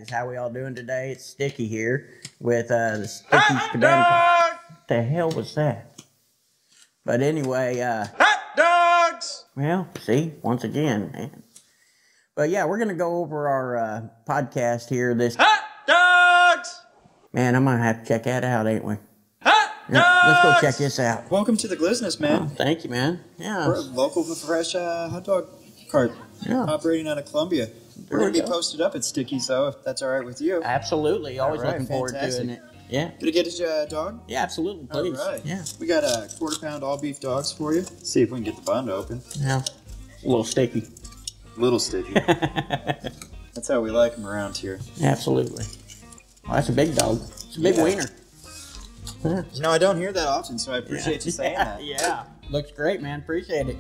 guys. How we all doing today? It's Sticky here with the Sticky's Cabana. What the hell was that? But anyway, hot dogs! Well, see, once again, man. But yeah, we're going to go over our podcast here. Hot dogs! Man, I'm going to have to check that out, ain't we? Hot dogs! Yeah, let's go check this out. Welcome to the Glizness, man. Oh, thank you, man. Yeah. We're a local fresh hot dog cart operating out of Columbia. We're going to be posted up at Sticky's, though, if that's all right with you. Absolutely. Always All right, looking forward to doing it. Yeah. Gonna get a dog? Yeah, absolutely. Please. All right. Yeah. We got a quarter-pound all-beef dogs for you. See if we can get the bun open. Yeah. A little sticky. Little sticky. That's how we like them around here. Absolutely. Well, that's a big dog. It's a big wiener. Yeah. You know, I don't hear that often, so I appreciate you saying that. Yeah. Looks great, man. Appreciate it.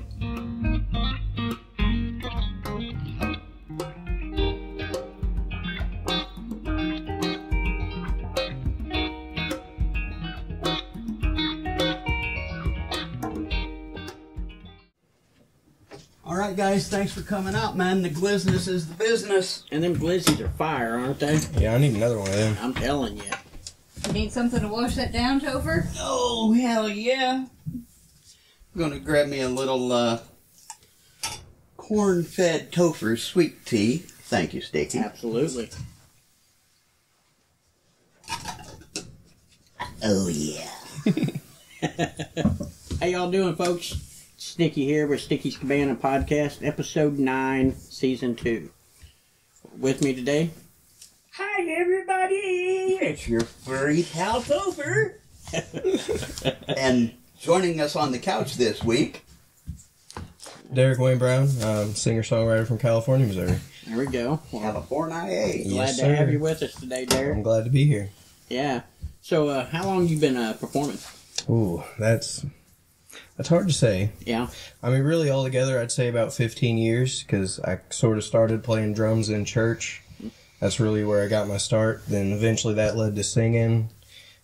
All right, guys, thanks for coming out, man. The Glizness is the business. And them glizzies are fire, aren't they? Yeah, I need another one of them. I'm telling you. You need something to wash that down, Topher? Oh, hell yeah. I'm going to grab me a little corn-fed Topher sweet tea. Thank you, Sticky. Absolutely. Oh, yeah. How y'all doing, folks? Sticky here with Sticky's Cabana Podcast, Episode 9, Season 2. With me today? Hi, everybody. It's your furry pal, Topher. And joining us on the couch this week, Derek Wayne Brown, singer-songwriter from California, Missouri. There we go. Well, California. glad to have you with us today, Derek. I'm glad to be here. Yeah. So, how long you been performing? Ooh, that's hard to say. Yeah. I mean, really, altogether, I'd say about 15 years, because I sort of started playing drums in church. That's really where I got my start. Then eventually that led to singing.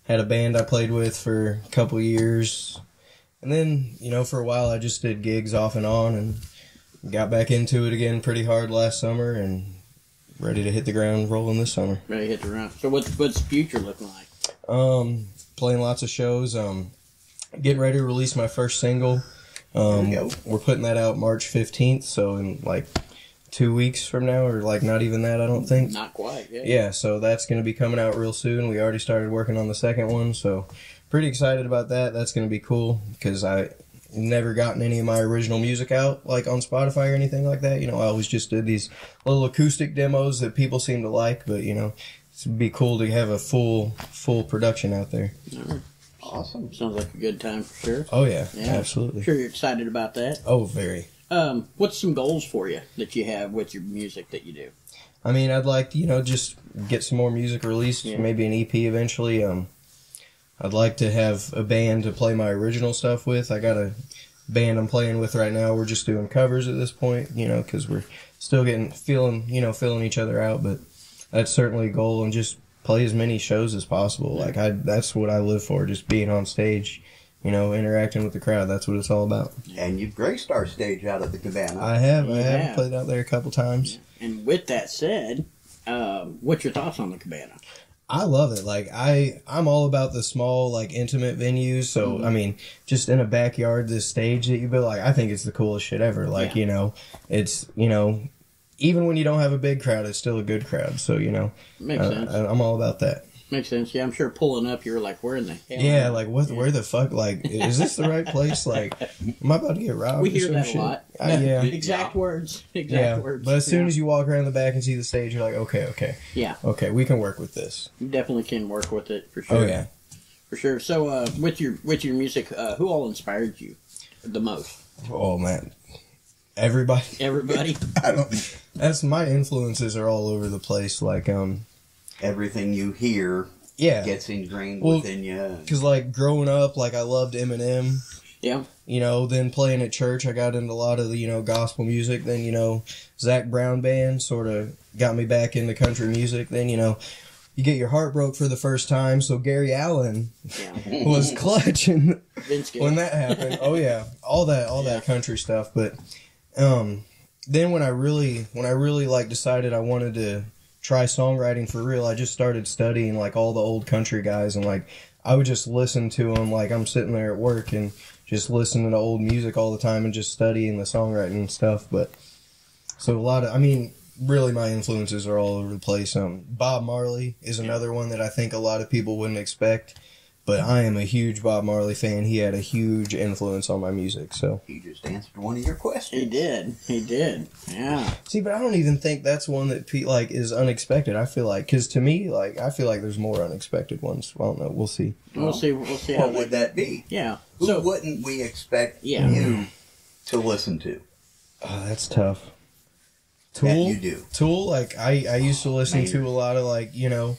Had a band I played with for a couple years. And then, you know, for a while I just did gigs off and on and got back into it again pretty hard last summer and ready to hit the ground rolling this summer. Ready to hit the ground. So what's the future looking like? Playing lots of shows. Getting ready to release my first single. We're putting that out March 15th, so in like 2 weeks from now, or like not even that, I don't think. Not quite, yeah. Yeah, so that's going to be coming out real soon. We already started working on the second one, so pretty excited about that. That's going to be cool, because I never gotten any of my original music out, like on Spotify or anything like that. You know, I always just did these little acoustic demos that people seem to like, but, you know, it'd be cool to have a full production out there. All right. Awesome. Sounds like a good time for sure. Oh, yeah. Absolutely. I'm sure you're excited about that. Oh, very. What's some goals for you that you have with your music that you do? I mean, I'd like to, you know, just get some more music released, maybe an EP eventually. I'd like to have a band to play my original stuff with. I got a band I'm playing with right now. We're just doing covers at this point, you know, because we're still filling each other out. But that's certainly a goal, and just play as many shows as possible. Like that's what I live for, just being on stage, you know, interacting with the crowd. That's what it's all about. And you've graced our stage out of the Cabana. I have played out there a couple times. And with that said, what's your thoughts on the Cabana? I love it. Like I'm all about the small, like intimate venues. So I mean, just in a backyard, this stage that you built, like I think it's the coolest shit ever. Like you know, it's even when you don't have a big crowd, it's still a good crowad. So, you know, makes sense. I'm all about that. Makes sense. Yeah, I'm sure pulling up, you're like, where in the hell? Yeah, like, where the fuck? Like, is this the right place? Like, am I about to get robbed? We hear that a lot. Yeah. Exact words. Exact words. But as soon as you walk around the back and see the stage, you're like, okay. Yeah. Okay, we can work with this. You definitely can work with it, for sure. Oh, yeah. For sure. So, with your music, who all inspired you the most? Oh, man. Everybody. Everybody? That's my influences are all over the place. Like, everything you hear gets ingrained within you. Because, like, growing up, like, I loved Eminem. Yeah. You know, then playing at church, I got into a lot of the, gospel music. Then, Zach Brown Band sort of got me back into country music. Then, you get your heart broke for the first time. So Gary Allen was clutch when that happened. Oh yeah, all that country stuff. But then when I really like decided I wanted to try songwriting for real, I just started studying like all the old country guys, and like I would just listen to them. Like I'm sitting there at work and just listening to old music all the time and just studying the songwriting and stuff. But so a lot of, I mean, really my influences are all over the place. Bob Marley is another one that I think a lot of people wouldn't expect, but I am a huge Bob Marley fan. He had a huge influence on my music. So He just answered one of your questions. He did. Yeah. see, but I don't even think that's one that like is unexpected. I feel like, because to me, like I feel like there's more unexpected ones. I don't know. We'll see. We'll see. How What would that be? Yeah. Who wouldn't we expect you to listen to? Oh, that's tough. Tool. That you do. Tool. Like I used to listen to a lot of like, you know,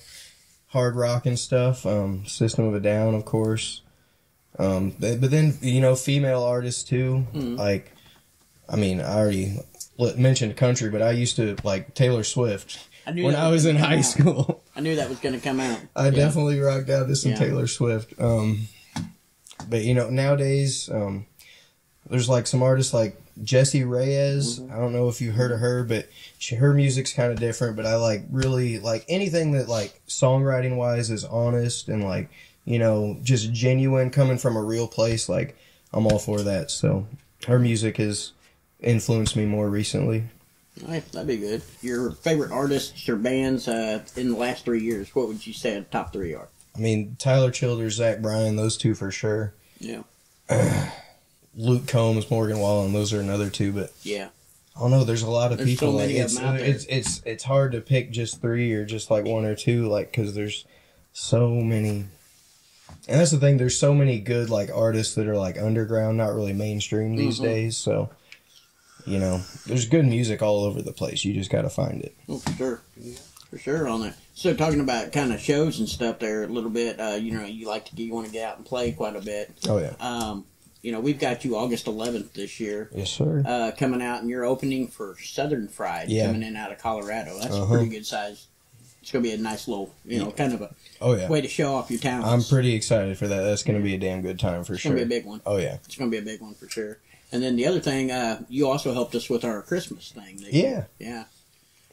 hard rock and stuff. System of a Down, of course. But then, you know, female artists too. Like, I mean, I already mentioned country, but I used to like Taylor Swift when I was in high school. I knew that was going to come out. I definitely rocked out to some Taylor Swift. But you know, nowadays, there's like some artists like Jessie Reyes. I don't know if you heard of her, but her music's kind of different. But I like really like anything that like songwriting wise is honest and like, you know, just genuine, coming from a real place. Like I'm all for that. So her music has influenced me more recently. All right, that'd be good. Your favorite artists or bands in the last 3 years, what would you say the top 3 are? I mean, Tyler Childers, Zach Bryan, those two for sure. Yeah. Luke Combs, Morgan Wallen, those are another two. But yeah, I don't know. There's a lot of there's people. So many like of them out there. it's hard to pick just 3 or just like 1 or 2, like because there's so many. And that's the thing. There's so many good like artists that are like underground, not really mainstream these days. So, you know, there's good music all over the place. You just got to find it. Oh, for sure. For sure on that. So talking about kind of shows and stuff there a little bit, you know, you want to get out and play quite a bit. Oh, yeah. You know, we've got you August 11th this year. Yes, sir. Coming out, and you're opening for Southern Fried coming in out of Colorado. That's a pretty good size. It's going to be a nice little, you know, kind of a way to show off your talents. I'm pretty excited for that. That's going to be a damn good time for sure. It's going to be a big one. Oh, yeah. It's going to be a big one for sure. And then the other thing, you also helped us with our Christmas thing. Yeah. Yeah.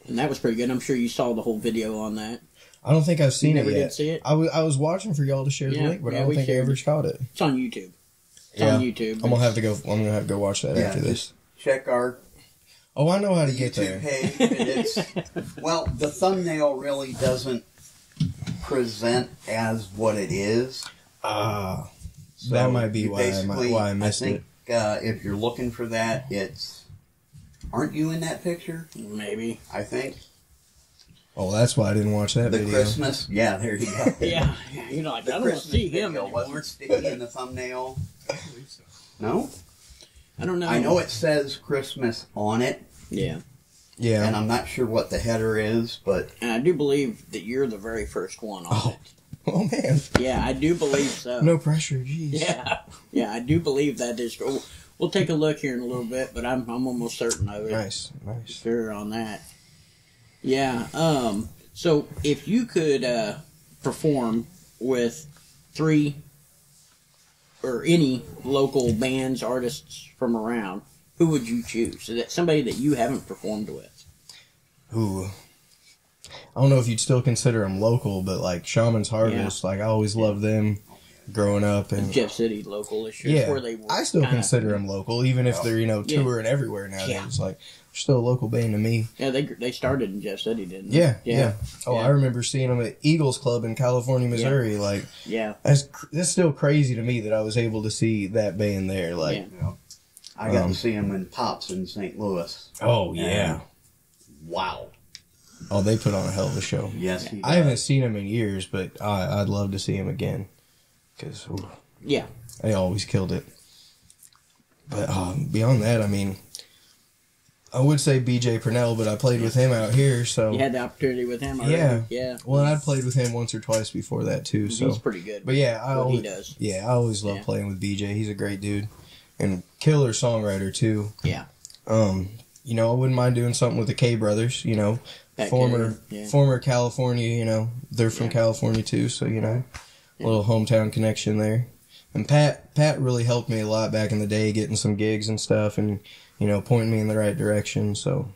And that was pretty good. I'm sure you saw the whole video on that. I don't think I've seen it yet. You never did see it? I was watching for y'all to share the link, but I don't think I ever shot it. It's on YouTube. It's on YouTube. I'm gonna have to go watch that after this. Check our I know how to get YouTube there. page. And it's, well, the thumbnail really doesn't present as what it is. So that might be why I missed it. If you're looking for that, aren't you in that picture? Maybe. I think. Oh, that's why I didn't watch that video. The Christmas, yeah, there you go. yeah, you know, like, I don't see him video anymore. wasn't sticky in the thumbnail. No? I don't know. I know it says Christmas on it. Yeah. Yeah. And I'm not sure what the header is, but... And I do believe that you're the very first one on it. Oh, man. Yeah, I do believe so. No pressure, jeez. Yeah, I do believe that is... We'll take a look here in a little bit, but I'm almost certain of it. Nice. Sure on that. Yeah, so if you could perform with 3 or any local bands, artists from around, who would you choose? Is that somebody that you haven't performed with? Ooh. I don't know if you'd still consider them local, but like Shaman's Harvest, like I always loved them growing up. And Jeff City local-ish. Yeah, Where they were I still consider them local, even if they're, touring everywhere nowadays. Yeah. Like, they're still a local band to me. Yeah, they started in Jeff City, didn't they? Yeah. Oh, I remember seeing them at Eagles Club in California, Missouri. Like, that's still crazy to me that I was able to see that band there. Like, I got to see them in Pops in St. Louis. Oh, yeah. Wow. Oh, they put on a hell of a show. Yes, I haven't seen them in years, but I'd love to see them again. Because, they always killed it. But beyond that, I mean, I would say BJ Purnell, but I played with him out here, so... You had the opportunity with him already? Yeah. Well, I'd played with him once or twice before that, too, so... He's pretty good. But yeah, he does. Yeah, I always love playing with BJ. He's a great dude. And killer songwriter, too. Yeah. You know, I wouldn't mind doing something with the K Brothers, you know. Former California, you know. They're from California, too, so, you know. A little hometown connection there. And Pat really helped me a lot back in the day, getting some gigs and stuff, and pointing me in the right direction. So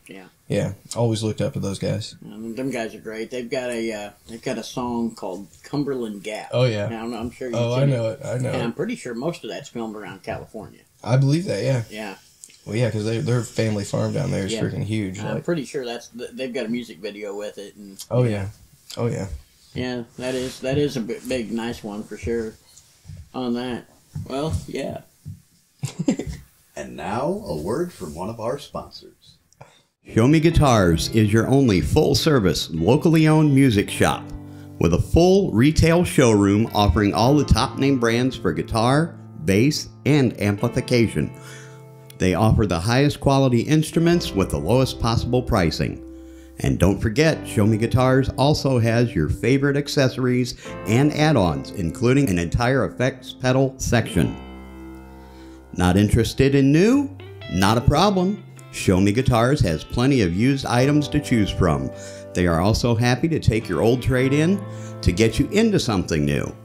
yeah, always looked up to those guys. Them guys are great. They've got a song called Cumberland Gap. Oh yeah. Now, I'm sure you've I seen know it. I know. And it. I'm pretty sure most of that's filmed around California. I believe that. Yeah. Yeah. Well, yeah, because their family farm down there is freaking huge. I'm pretty sure they've got a music video with it. And oh yeah. Yeah, that is a big nice one for sure. On that, well, yeah. And now a word from one of our sponsors. Show Me Guitars is your only full-service, locally owned music shop with a full retail showroom offering all the top name brands for guitar, bass, and amplification. They offer the highest quality instruments with the lowest possible pricing. And don't forget, Show Me Guitars also has your favorite accessories and add-ons, including an entire effects pedal section. Not interested in new? Not a problem. Show Me Guitars has plenty of used items to choose from. They are also happy to take your old trade-in to get you into something new.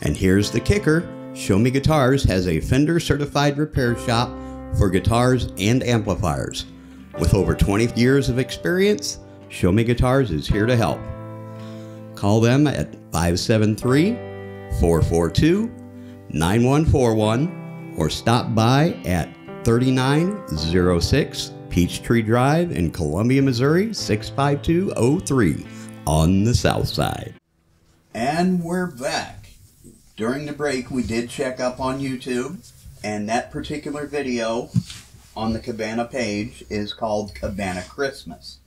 And here's the kicker. Show Me Guitars has a Fender certified repair shop for guitars and amplifiers. With over 20 years of experience, Show Me Guitars is here to help. Call them at 573-442-9141 or stop by at 3906 Peachtree Drive in Columbia, Missouri, 65203 on the south side. And we're back. During the break, we did check up on YouTube, and that particular video on the Cabana page is called Cabana Christmas.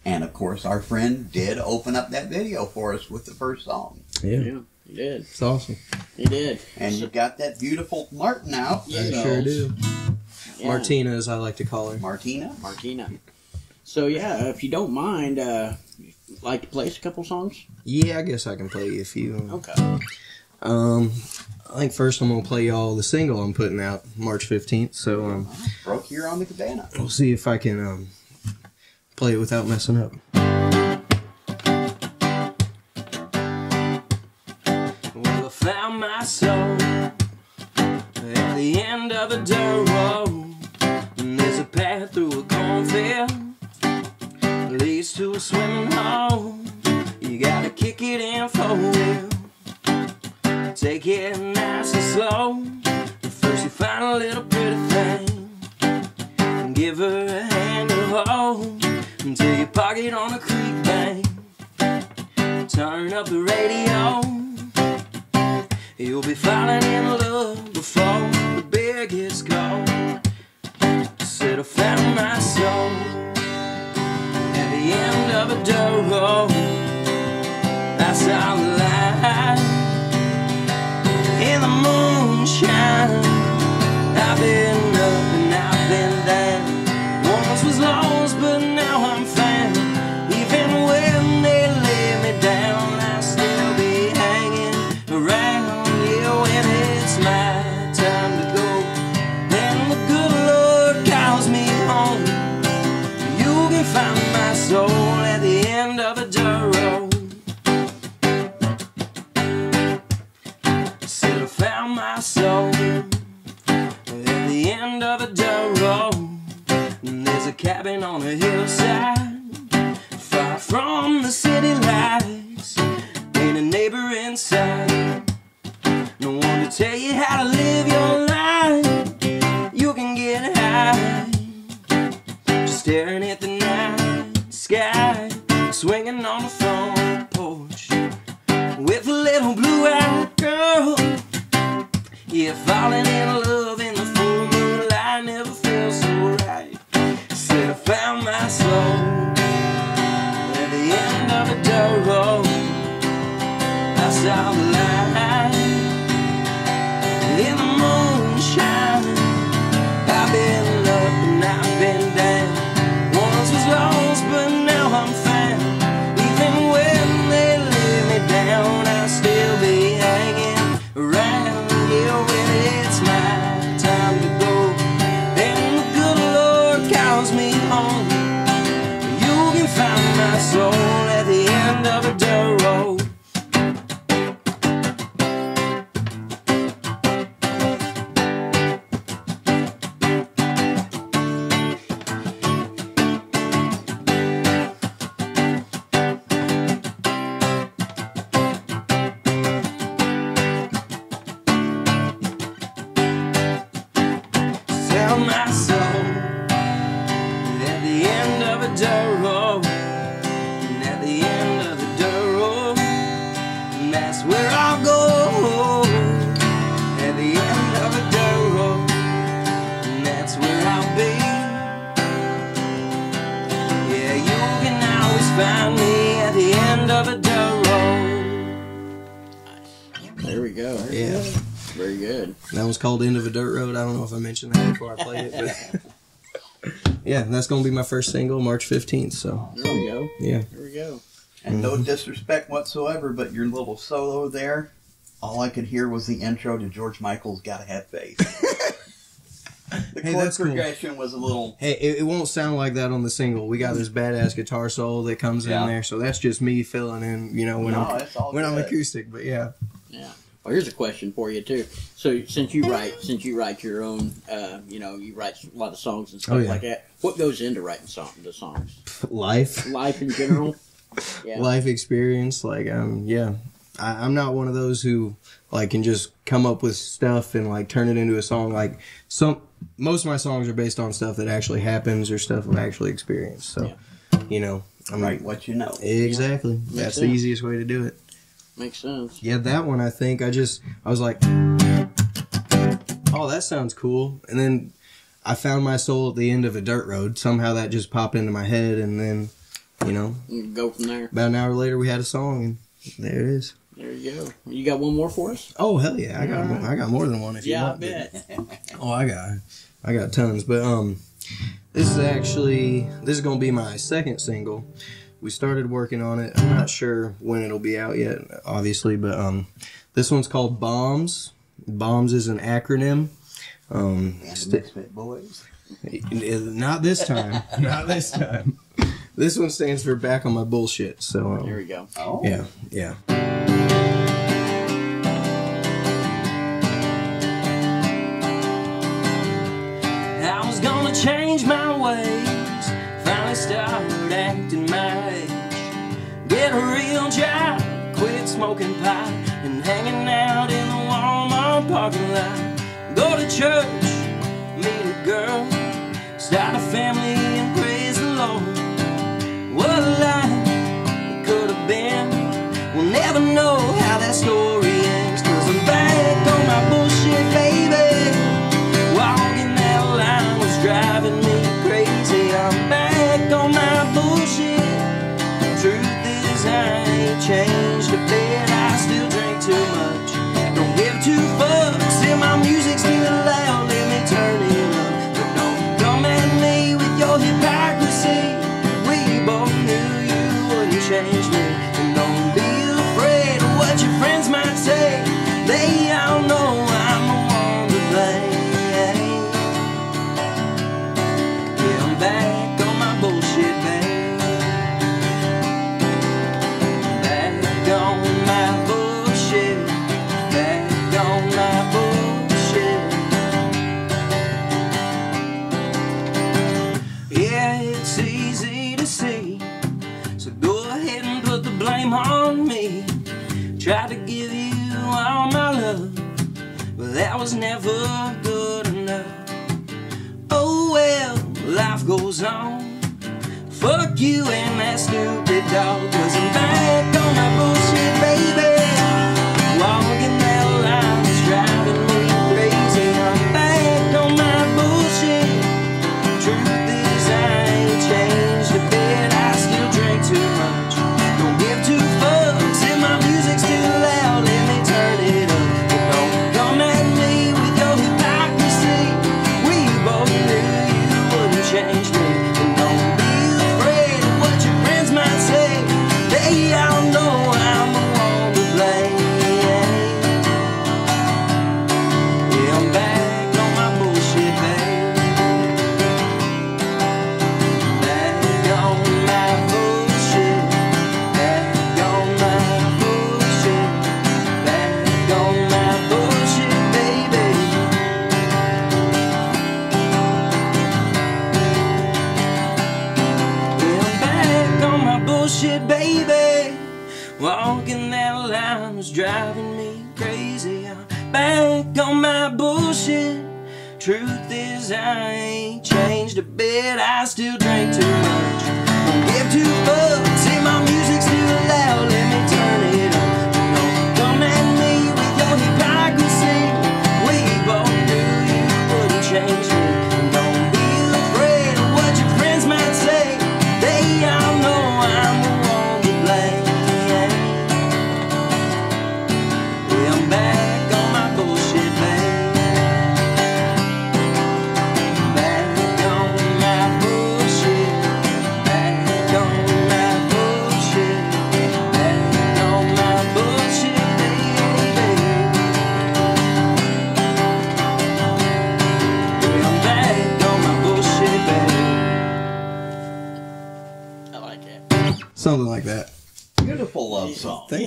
And of course, our friend did open up that video for us with the first song. Yeah, he did. It's awesome. He did. And you got that beautiful Martin out. I sure do. Yeah. Martina, as I like to call her. Martina. So yeah, if you don't mind, like to play us a couple songs? Yeah, I guess I can play you a few. Okay. I think first I'm gonna play y'all the single I'm putting out March 15th. So Broke here on the Cabana. we'll see if I can play it without messing up. Well, I found my soul at the end of a dirt road, and there's a path through a cornfield, leads to a swimming hole. You gotta kick it in 4-wheel, take it nice and slow. First you find a little pretty thing and give her a hand to hold until you park it on a creek bank. Turn up the radio, you'll be falling in love before the beer gets cold. Said I found my soul at the end of a dirt road. I saw the light in the moonshine. I've been up and I've been down. Once was lost, but now I'm found. Even when they lay me down, I'll still be hanging around. Yeah, when it's my time to go, then the good Lord calls me home. You can find my soul at the end of a dirt road. Said I found my soul at the end of a dirt road. There's a cabin on a hillside, far from the city lights. Ain't a neighbor inside, no one to tell you how to live your life. You can get high, just staring at the night sky, swinging on the front porch with a little blue-eyed girl. Yeah, falling in love in the full moonlight never felt so right. Said I found my soul at the end of a dirt road. I saw the light in the moonshine. I've been up and I've been down. Once was lost, but now I'm found. Even when they lay me down, I'll still be hanging around. Yeah, when it's my time to go, and the good Lord calls me home, you can find my soul at the end of a dirt road. of my soul. At the end of a dirt road, and at the end of the dirt road, and that's where I'll go. At the end of a dirt road, and that's where I'll be. Yeah, you can always find me at the end of a dirt road. There we go. Yeah. Very good. That was called End of a Dirt Road. I don't know if I mentioned that before I played it, but yeah, that's going to be my first single, March 15th. So there we go. Yeah. There we go. And no disrespect whatsoever, but your little solo there, all I could hear was the intro to George Michael's Gotta Have Faith. The Hey, chord that's cool. progression was a little... Hey, it won't sound like that on the single. We got this badass guitar solo that comes in there, so that's just me filling in, you know, when I'm acoustic. But yeah. Yeah. Well, here's a question for you too. So, since you write your own, you know, you write a lot of songs and stuff like that. What goes into writing the songs? Life in general. Yeah. Life experience. Like, yeah. I'm not one of those who like can just come up with stuff and like turn it into a song. Like most of my songs are based on stuff that actually happens or stuff I've actually experienced. So, you know, I'm Write what you know. Exactly. Yeah. That's the easiest way to do it. Makes sense. Yeah, that one I think I was like, oh, that sounds cool. And then I found my soul at the end of a dirt road. Somehow that just popped into my head, and then, you know, You can go from there. about an hour later we had a song, and there it is. There you go. You got one more for us? Oh hell yeah, I got more than one if you want. Yeah, I bet. Oh, I got tons. But this is gonna be my second single. We started working on it. I'm not sure when it'll be out yet, obviously, but this one's called Bombs. Bombs is an acronym. Misfit Boys. Not this time. Not this time. This one stands for Back on My Bullshit. So There we go. Oh. Yeah. I was gonna change my ways, finally start acting my age, get a real job, quit smoking pot, and hanging out in the Walmart parking lot. Go to church, meet a girl, start a family and praise the Lord. What a life it could have been. We'll never know how that story ends, 'cause I'm back on my bullshit, baby. Walking that line was driving me crazy. I'm back on my bullshit. Truth is I ain't changed a bit. I still drink too much, don't give two fucks. If my music's too loud, let me turn it up. But don't come at me with your hypocrisy. We both knew you wouldn't change me. And don't be afraid of what your friends might say. They all know I'm the one to blame. Yeah, I'm back on my bullshit, babe. Back on my bullshit. Back on my bullshit. Yeah, it's easy to see, so go ahead and put the blame on me. Tried to give you all my love, but that was never good enough. Oh well, life goes on. Fuck you and that stupid dog, 'cause I'm back on my bullshit, baby. Walking that line is driving me crazy. I'm back on my bullshit. Truth is I ain't changed a bit. I still drink too much, don't give two fucks. If my music's too loud, let me turn it up. But don't come at me with your hypocrisy. We both knew you wouldn't change me. And don't be afraid of what your friends might say. They all know I'm the one to blame. Yeah, I'm back on my bullshit, babe. Back on my bullshit. Back on my bullshit. Back on my bullshit, baby. Yeah, I'm back on my bullshit, baby. Walking that line was driving me crazy. I'm back on my bullshit. Truth is I ain't changed a bit, I still drink too much. Don't give two fucks, say my music's too loud, let me turn it up. Don't come at me with your hypocrisy. We both knew you wouldn't change me. Don't be afraid of what your friends might say. They all know I'm the one to blame. Yeah, I'm back on my bullshit, babe. Something like that. Beautiful love song. Yeah,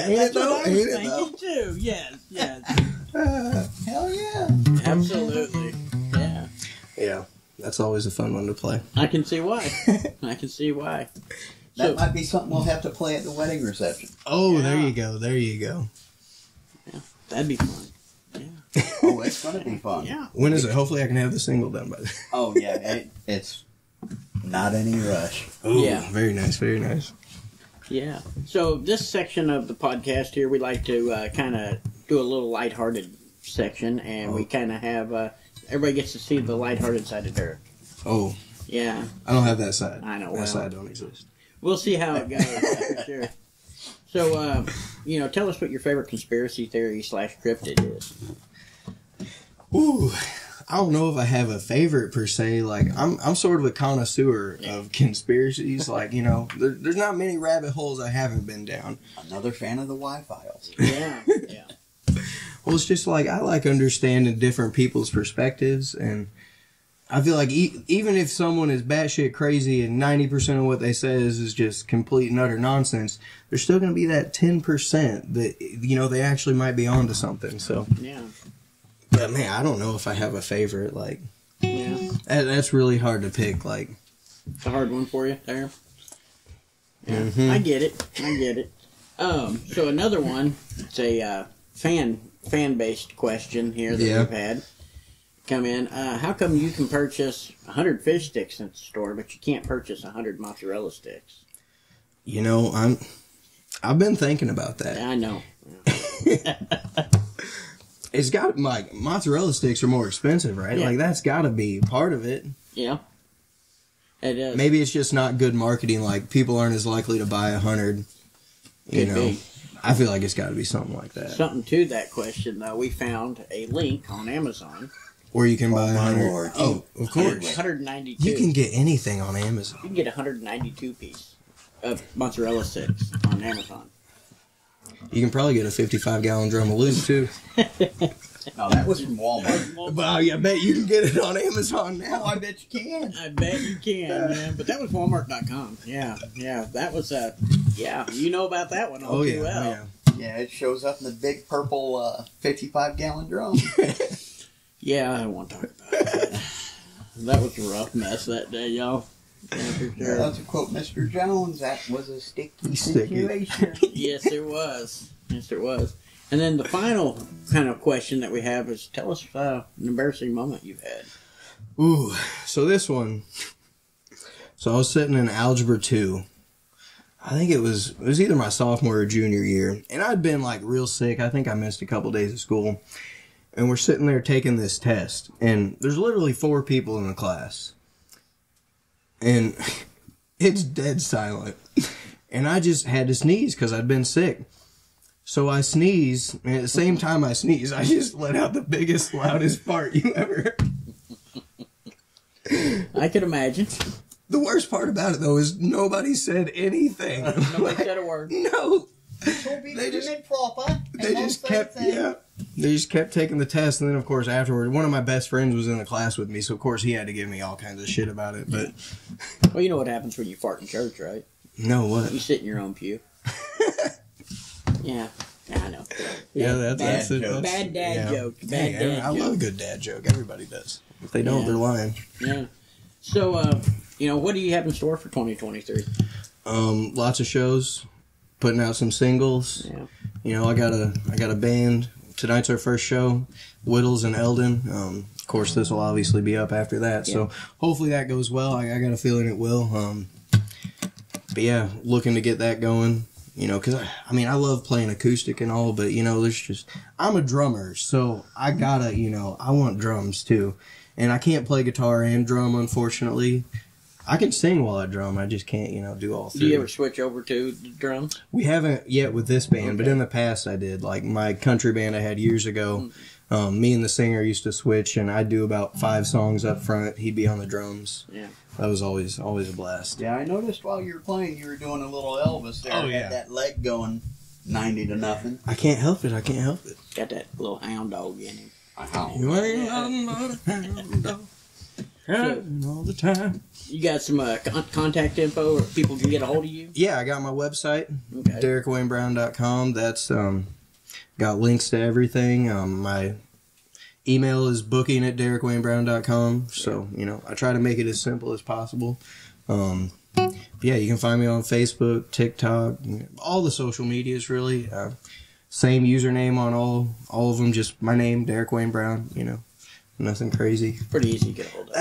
ain't it though? Ain't it though? Too. Yes. Hell yeah. Absolutely. Yeah. Yeah, that's always a fun one to play. I can see why. I can see why. That might be something we'll have to play at the wedding reception. Oh, Yeah. there you go. There you go. Yeah, that'd be fun. Yeah. Oh, it's going to be fun. Yeah. When is it? Hopefully I can have the single done by then. Oh, yeah. It's not any rush. Ooh, Yeah. Very nice, very nice. Yeah. So this section of the podcast here, we like to kind of do a little lighthearted section, and we kind of have everybody gets to see the lighthearted side of Derek. Oh, Yeah. I don't have that side. I know, That well. side don't exist. We'll see how it goes. For sure. So, tell us what your favorite conspiracy theory / cryptid is. Ooh, I don't know if I have a favorite per se. Like I'm sort of a connoisseur of conspiracies. Like there's not many rabbit holes I haven't been down. Another fan of the Y-Files. Yeah. Yeah. Well, it's just like I like understanding different people's perspectives, and I feel like even if someone is batshit crazy and 90% of what they say is just complete and utter nonsense, there's still going to be that 10% that they actually might be onto something. So Yeah. but man, I don't know if I have a favorite. Like, Yeah. that's really hard to pick. Like, It's a hard one for you there. Yeah. Mhm. I get it. So another one, it's a fan-based question here that we've had come in. How come you can purchase 100 fish sticks at the store, but you can't purchase 100 mozzarella sticks? I've been thinking about that. I know. It's got like mozzarella sticks are more expensive, right? Yeah. Like that's got to be part of it. Yeah. It is. Maybe it's just not good marketing. Like people aren't as likely to buy 100. Could be. I feel like it's got to be something like that. Something to that question, though. We found a link on Amazon. Or you can buy my 100. Lord. Oh, of course. 192. You can get anything on Amazon. You can get 192 piece of mozzarella sticks on Amazon. You can probably get a 55-gallon drum of lube too. No, that was from Walmart. But I bet you can get it on Amazon now. Oh, I bet you can. I bet you can, man. But that was Walmart.com. Yeah. That was you know about that one all Oh too yeah, well. oh, yeah. Yeah, it shows up in the big purple 55-gallon drum. Yeah, I don't want to talk about that. That was a rough mess that day, y'all. Yeah, for Yeah, sure. that's to quote Mr. Jones. That was a sticky Sticky. situation. Yes, it was. Yes, it was. And then the final kind of question that we have is, tell us an embarrassing moment you've had. Ooh, so this one. So I was sitting in Algebra 2. I think it was either my sophomore or junior year. And I'd been like real sick. I think I missed a couple days of school. And we're sitting there taking this test. And there's literally 4 people in the class. And it's dead silent. And I just had to sneeze because I'd been sick. So I sneeze, and at the same time I sneeze, I just let out the biggest, loudest fart you ever heard. I could imagine. The worst part about it, though, is nobody said anything. Nobody said a word. No. They just kept, they just kept taking the test, and then, of course, afterward, one of my best friends was in the class with me, so, of course, he had to give me all kinds of shit about it, but... Well, you know what happens when you fart in church, right? No, what? You sit in your own pew. Yeah, I know. Yeah, that's bad it. Bad dad joke. Bad Hey, dad I joke. love a good dad joke. Everybody does. If they don't, Yeah. they're lying. Yeah. So, what do you have in store for 2023? Lots of shows, putting out some singles. Yeah. You know, I got a band. Tonight's our first show. Whittles and Eldon. course, this will obviously be up after that. Yeah. So hopefully that goes well. I got a feeling it will. But yeah, looking to get that going. You know, because I love playing acoustic and all, but you know, I'm a drummer, so I gotta, you know, I want drums too, and I can't play guitar and drum, unfortunately. I can sing while I drum, I just can't, you know, do all three. Do you ever switch over to the drums? We haven't yet with this band, but in the past I did. Like my country band I had years ago, me and the singer used to switch, and I'd do about 5 songs up front. He'd be on the drums. Yeah. That was always a blast. Yeah, I noticed while you were playing, you were doing a little Elvis there. Oh, yeah. Had that leg going 90-0. I can't help it. Got that little hound dog in him. You ain't nothing but a hound dog. All the time. You got some contact info or people can get a hold of you? Yeah, I got my website, DerekWayneBrown.com. That's got links to everything. My email is booking@DerekWayneBrown.com. So, you know, I try to make it as simple as possible. Yeah, you can find me on Facebook, TikTok, all the social medias, really. Same username on all of them, just my name, Derek Wayne Brown, you know. Nothing crazy. Pretty easy to get a hold of.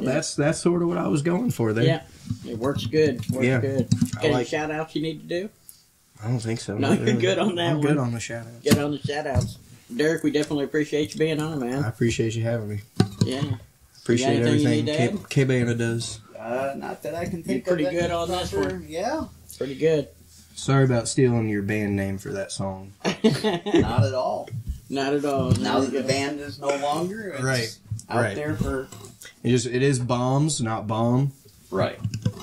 That's that's sort of what I was going for there. Yeah, it works good. Good. Got any shout outs you need to do? I don't think so. No, you're good on that I'm one. Good on the shout outs. Good on the shout outs. Derek, we definitely appreciate you being on, man. I appreciate you having me. Yeah. Appreciate everything Cabana does. Not that I can think You're pretty good on this one. Yeah. Pretty good. Sorry about stealing your band name for that song. Not at all. Not at all. Now that the band is no longer out there for... It is Bombs, not Bomb. Right.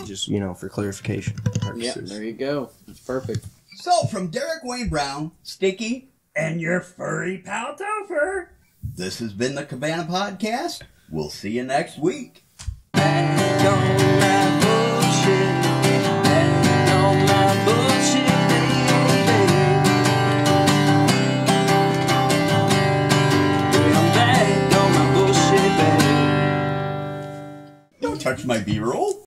Just, you know, for clarification purposes. Yeah, there you go. That's perfect. So, from Derek Wayne Brown, Sticky, and your furry pal Topher, this has been the Cabana Podcast. We'll see you next week. Don't touch my B-roll.